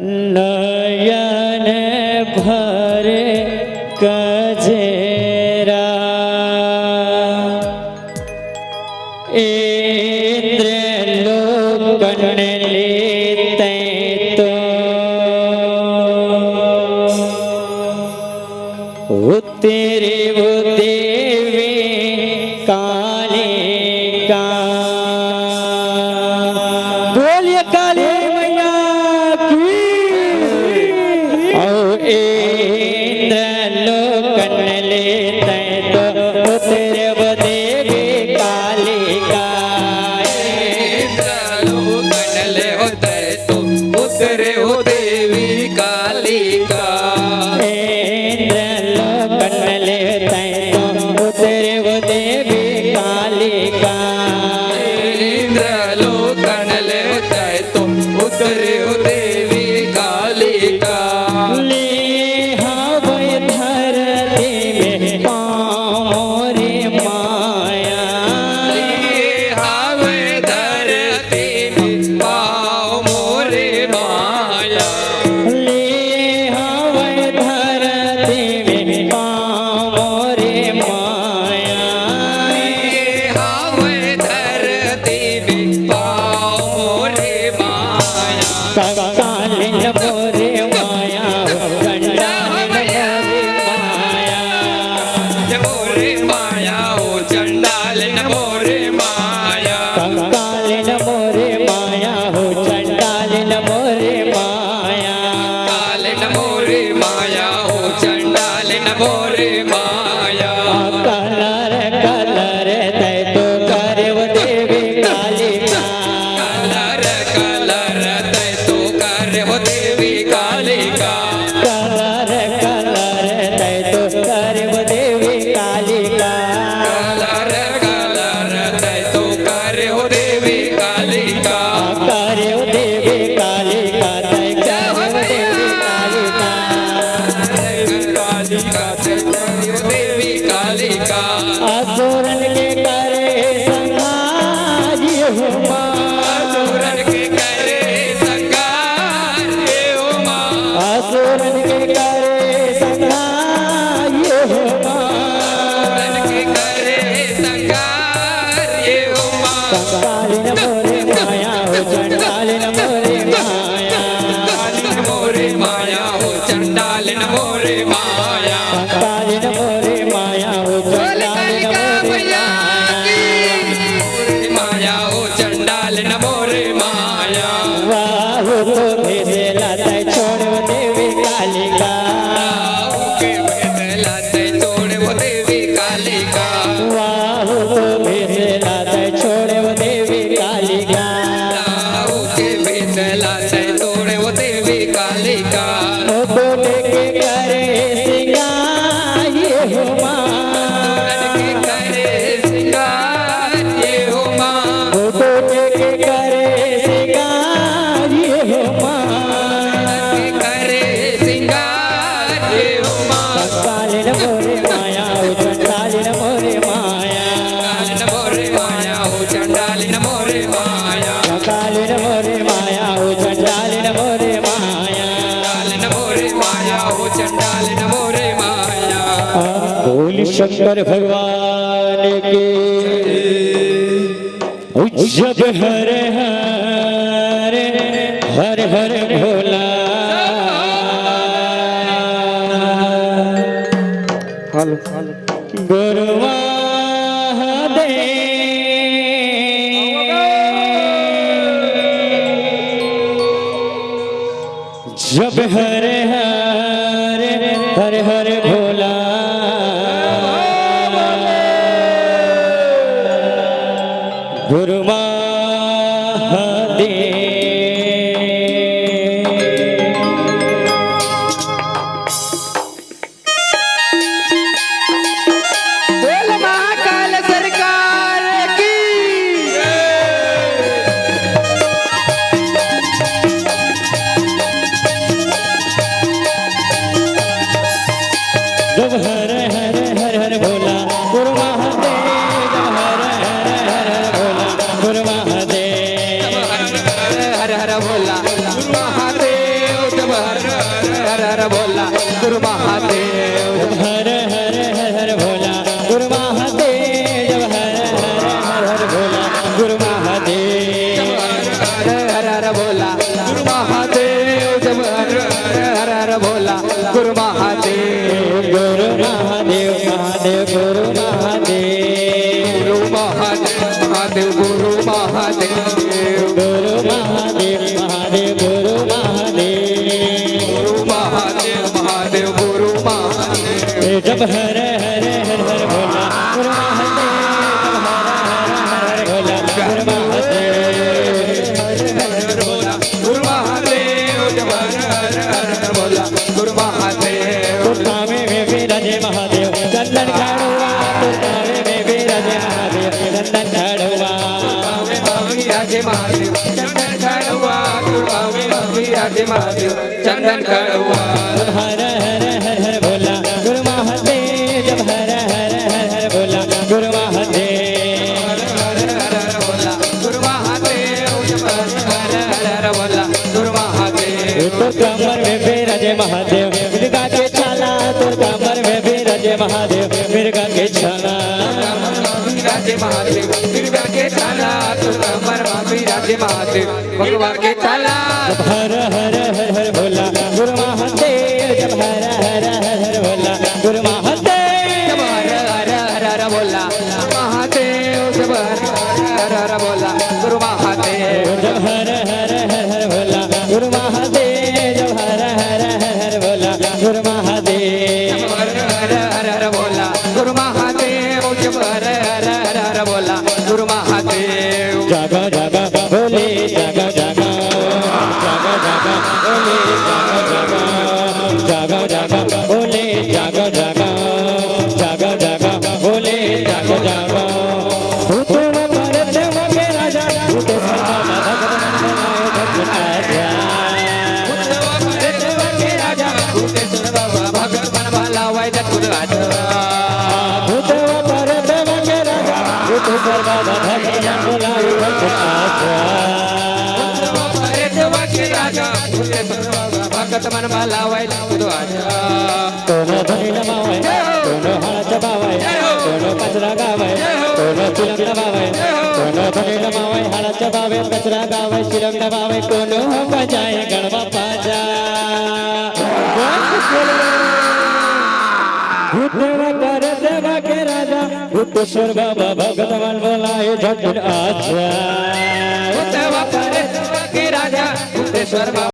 नयन भरे कजरा इंद्र लोकन लेते तो तेरे वो देवी काली का बोलिए काली मैया की। और इंद्र लोकन लेते तो तेरे वो देवी काली का। इंद्र लोकन ले होते तो उतरे हो देवी काली का। इंद्र लोकन लेते तो उतरे वो देवी काली का। इंद्र लोकन ले होते तो उतरे हो देवी काली का। ले हवै धरती में पाँव रे माया। हावे धरती में पाँव मोरे माया। ले हवै धरती में पाँव रे माया। हावे धरती में पाँव मोरे माया। कालिन मोरे माया चंडाल मोरे माया। मोरे माया हो चंडाल मोरे माया। कालिन मोरे माया हो चंडाल मोरे माया। कालिन मोरे माया हो चंडाल मोरे माया। कलर कलर तै तो करे वो देवी काली का। कलर कलर तै तो करे हो देवी काली का। कलर कलर तै तो करे वो देवी काली का। कलर कलर तै तो करे हो देवी काली का। करे वो देवी काली का तै करे वो देवी काली का। काली का तै करे हो देवी काली का। असुरन के करे संहार ये हो माँ। असुरन के करे संगार ये हो माँ। असुरन के करे संहार ये हो माँ। असुरन के करे संगार ये हो माँ। कालिन मोरे माया हो चंडालिन मोरे माया। कालिन मोरे माया हो चंडालिन मोरे माया। कालिन मोरे माया हो चंडालिन मोरे माया। माया हो चंडालिन मोरे माया। वाहु तो भेजेला तै छोड़ वो देवी काली का। के भेदला तै छोड़ वो देवी काली का। वाहु तो भेजेला तै छोड़ वो देवी काली का। के भेदला तै छोड़ वो देवी काली का। बोले के करे सिंगार ये हो माँ। के करे सिंगार ये हो माँ। बोले के करे सिंगार ये हो माँ। के करे सिंगार ये हो माँ। कालिन मोरे माया हो चंडालिन मोरे माया। कालिन मोरे माया हो चंडालिन मोरे माया। कालिन मोरे माया हो चंडालिन मोरे माया। कालिन मोरे माया हो चंडालिन मोरे माया। बोल शंकर भगवान के जब हर हर हर हर भोला। गुरु महादेव जब हर हर हर हर भोला। गुरु महादेव बोल महाकाल सरकार की। जब हर हर हर हर भोला गुरु महादेव। हर हर हर हर भोला गुरु महादेव। हर हर भोला गुरु महादेव महादेव गुरु महादेव महादेव गुरु महादेव गुरु महादेव महादेव गुरु महादेव जब हर हर हर हर भोला गुरु महादेव जब हर हर हर भोला गुरु महादेव गुरु महादेव जब हर हर हर बोला गुरु महादेव तुर्तावे में विराजे महादेव चंदन खड़ुआ तुर्तावे में विराजे महादेव चंदन खड़ुआ विराजे महादेव चंदन खड़ुआ तुर्तावे विराजे महादेव चंदन खड़ुआ हर हर हर हर भोला गुरु महादेव जब हर हर हर हर भोला गुरु महादेव गुरु महादेव जब हर हर बोला गुरु महादेव तो कमर में विराजे महादेव मिर्गा के छाला तो कमर में विराजे महादेव मिर्गा के छाला विराजे महादेव मिर्गा के छाला तुर्तावर विराजे महादेव भगवान के छाला जब हर हर हर हर भोला गुरु महादेव जब हर हर हर हर भोला गुरु महादेव जब हर हर हर बोला महादेव जब हर हर बोला गुरु महादेव जब हर हर हर हर भोला गुरु महादेव जब हर हर हर हर भोला गुरु महादेव हर हर बोला गुरु महादेव जब हर हर बोला गुरु महादेव जागा जागा बोले जागा जागा जागा जागा बोले जागा जागा जागा जागा बोले जागा जागा जागा जागा बोले जागा जागा भूतों पर देव के राजा भूतों पर देव के राजा भूतेश्वर बाबा भगवान वाला वैद्य कुलराज भूतों पर देव के राजा भूतों पर बाबा भगवान बोलाए भगत मन वाला वैद्य कुलराज कोनो धनी नमावे कोनो हार चबावे कोनो कचरा गावे कोनो चिलम दबावे कोनो धनी नमावे हार चबावे कचरा गावे चिलम दबावे कोनो बजाए गणवा पाजा भूतवा कर देवा के राजा भूतेश्वर बाबा भगवान बोलाए झट आजा के राजा भूतेश्वर बाबा